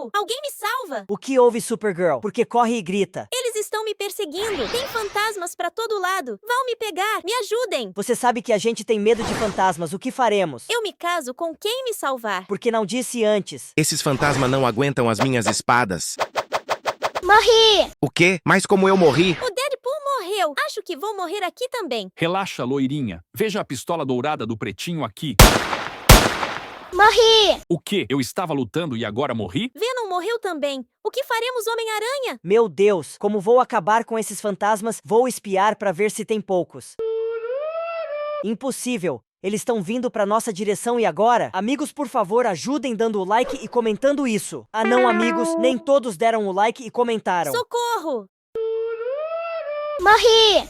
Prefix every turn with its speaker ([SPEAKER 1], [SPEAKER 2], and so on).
[SPEAKER 1] Supergirl! Alguém me salva!
[SPEAKER 2] O que houve, Supergirl? Porque corre e grita.
[SPEAKER 1] Eles estão me perseguindo! Tem fantasmas pra todo lado! Vão me pegar! Me ajudem!
[SPEAKER 2] Você sabe que a gente tem medo de fantasmas, o que faremos?
[SPEAKER 1] Eu me caso com quem me salvar!
[SPEAKER 2] Porque não disse antes.
[SPEAKER 3] Esses fantasmas não aguentam as minhas espadas.
[SPEAKER 1] Morri!
[SPEAKER 3] O quê? Mas como eu morri?
[SPEAKER 1] O Deadpool morreu! Acho que vou morrer aqui também!
[SPEAKER 4] Relaxa, loirinha. Veja a pistola dourada do pretinho aqui.
[SPEAKER 1] Morri!
[SPEAKER 4] O quê? Eu estava lutando e agora morri?
[SPEAKER 1] Venom morreu também! O que faremos, Homem-Aranha?
[SPEAKER 2] Meu Deus, como vou acabar com esses fantasmas? Vou espiar pra ver se tem poucos. Impossível! Eles estão vindo pra nossa direção e agora? Amigos, por favor, ajudem dando o like e comentando isso. Ah não, amigos, nem todos deram o like e comentaram.
[SPEAKER 1] Socorro! Morri!